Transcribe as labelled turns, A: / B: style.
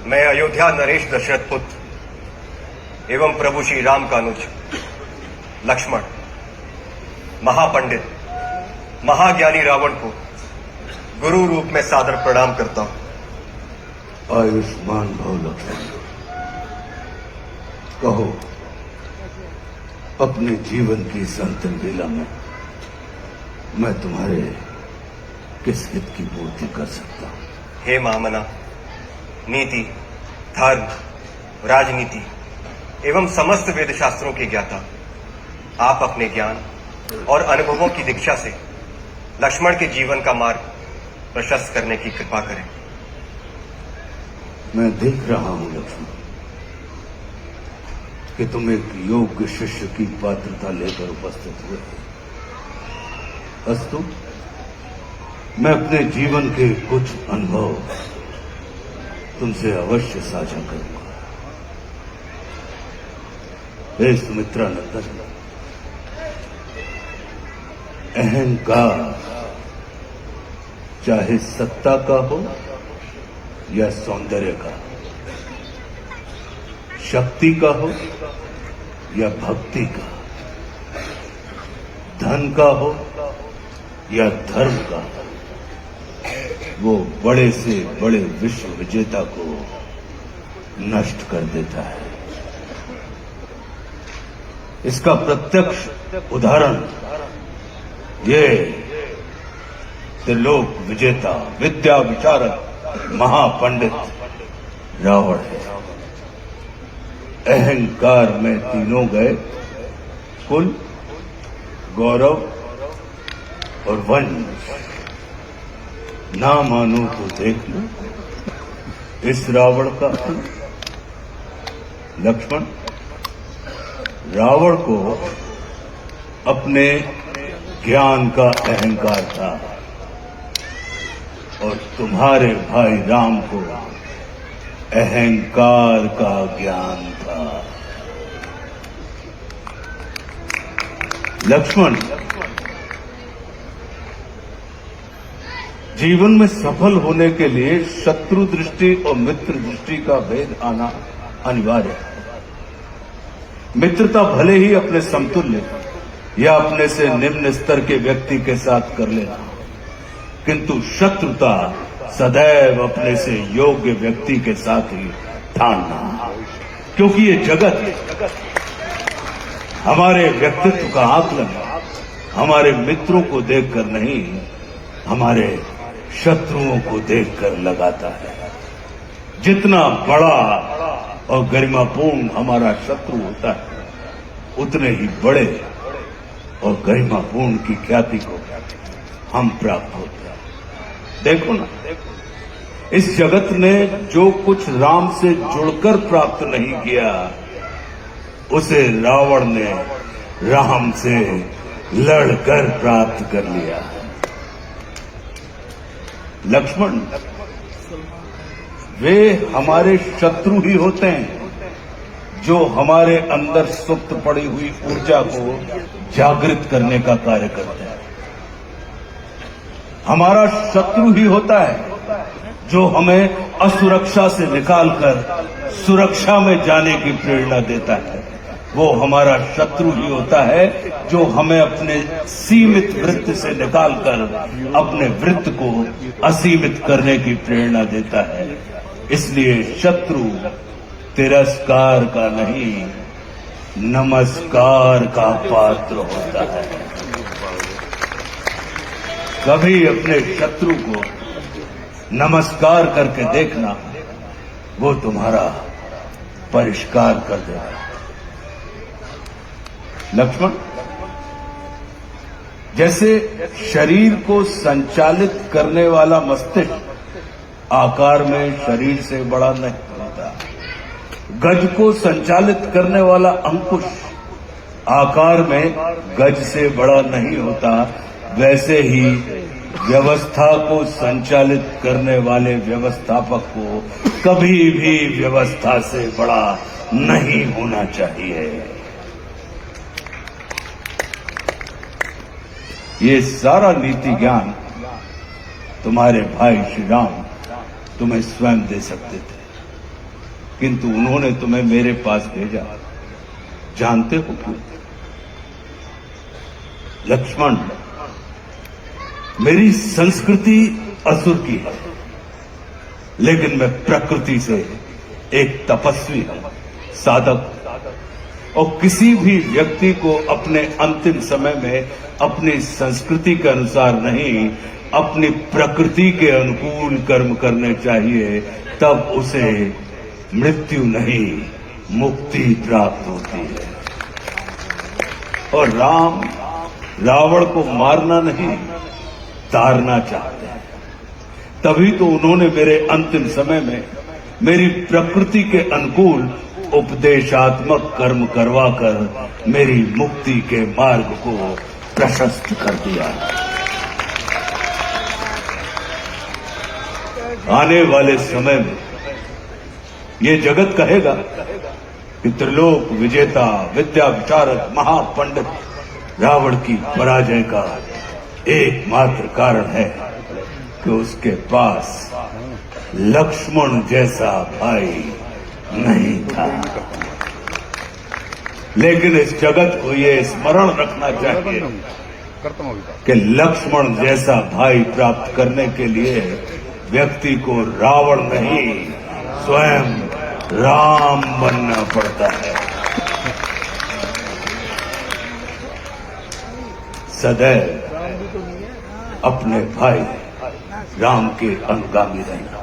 A: मैं अयोध्या नरेश दशरथ पुत्र एवं प्रभु श्री राम का अनुज लक्ष्मण महापंडित महाज्ञानी रावण को गुरु रूप में सादर प्रणाम करता हूं।
B: आयुष्मान भव लक्ष्मण। कहो, अपने जीवन की इस अंतिम बेला में मैं तुम्हारे किस हित की पूर्ति कर सकता हूं?
A: हे महामना, नीति, धर्म, राजनीति एवं समस्त वेद शास्त्रों के ज्ञाता, आप अपने ज्ञान और अनुभवों की दीक्षा से लक्ष्मण के जीवन का मार्ग प्रशस्त करने की कृपा करें।
B: मैं देख रहा हूं लक्ष्मण कि तुम एक योग्य शिष्य की पात्रता लेकर उपस्थित हुए। अस्तु, मैं अपने जीवन के कुछ अनुभव तुमसे अवश्य साझा करूंगा। हे सुमित्रा नंदन, अहंकार चाहे सत्ता का हो या सौंदर्य का, शक्ति का हो या भक्ति का, धन का हो या धर्म का, वो बड़े से बड़े विश्व विजेता को नष्ट कर देता है। इसका प्रत्यक्ष उदाहरण ये त्रिलोक विजेता, विद्या विशारद, महापंडित रावण है। अहंकार में तीनों गए, कुल, गौरव और वंश। ना मानो तो देख लो इस रावण का अंत। लक्ष्मण, रावण को अपने ज्ञान का अहंकार था और तुम्हारे भाई राम को अहंकार का ज्ञान था। लक्ष्मण, जीवन में सफल होने के लिए शत्रु दृष्टि और मित्र दृष्टि का भेद आना अनिवार्य है। मित्रता भले ही अपने समतुल्य या अपने से निम्न स्तर के व्यक्ति के साथ कर लेना, किंतु शत्रुता सदैव अपने से योग्य व्यक्ति के साथ ही ठानना, क्योंकि ये जगत हमारे व्यक्तित्व का आकलन हमारे मित्रों को देखकर नहीं, हमारे शत्रुओं को देखकर लगाता है। जितना बड़ा और गरिमापूर्ण हमारा शत्रु होता है, उतने ही बड़े और गरिमापूर्ण की ख्याति को हम प्राप्त होते हैं। देखो ना, इस जगत ने जो कुछ राम से जुड़कर प्राप्त नहीं किया, उसे रावण ने राम से लड़कर प्राप्त कर लिया। लक्ष्मण, वे हमारे शत्रु ही होते हैं जो हमारे अंदर सुप्त पड़ी हुई ऊर्जा को जागृत करने का कार्य करते हैं। हमारा शत्रु ही होता है जो हमें असुरक्षा से निकालकर सुरक्षा में जाने की प्रेरणा देता है। वो हमारा शत्रु ही होता है जो हमें अपने सीमित वृत्त से निकालकर अपने वृत्त को असीमित करने की प्रेरणा देता है। इसलिए शत्रु तिरस्कार का नहीं, नमस्कार का पात्र होता है। कभी अपने शत्रु को नमस्कार करके देखना, वो तुम्हारा परिष्कार कर देगा। लक्ष्मण, जैसे शरीर को संचालित करने वाला मस्तिष्क आकार में शरीर से बड़ा नहीं होता, गज को संचालित करने वाला अंकुश आकार में गज से बड़ा नहीं होता, वैसे ही व्यवस्था को संचालित करने वाले व्यवस्थापक को कभी भी व्यवस्था से बड़ा नहीं होना चाहिए। ये सारा नीति ज्ञान तुम्हारे भाई श्री राम तुम्हें स्वयं दे सकते थे, किंतु उन्होंने तुम्हें मेरे पास भेजा। जानते हो क्यों? लक्ष्मण, मेरी संस्कृति असुर की है, लेकिन मैं प्रकृति से एक तपस्वी हूं, साधक। और किसी भी व्यक्ति को अपने अंतिम समय में अपनी संस्कृति के अनुसार नहीं, अपनी प्रकृति के अनुकूल कर्म करने चाहिए, तब उसे मृत्यु नहीं, मुक्ति प्राप्त होती है। और राम रावण को मारना नहीं, तारना चाहते हैं। तभी तो उन्होंने मेरे अंतिम समय में मेरी प्रकृति के अनुकूल उपदेशात्मक कर्म करवाकर मेरी मुक्ति के मार्ग को प्रशस्त कर दिया। आने वाले समय में ये जगत कहेगा कि त्रिलोक विजेता, विद्या विशारद, महापंडित रावण की पराजय का एकमात्र कारण है कि उसके पास लक्ष्मण जैसा भाई नहीं था। लेकिन इस जगत को ये स्मरण रखना चाहिए कि लक्ष्मण जैसा भाई प्राप्त करने के लिए व्यक्ति को रावण नहीं, स्वयं राम बनना पड़ता है। सदैव अपने भाई राम के अनुगामी रहना।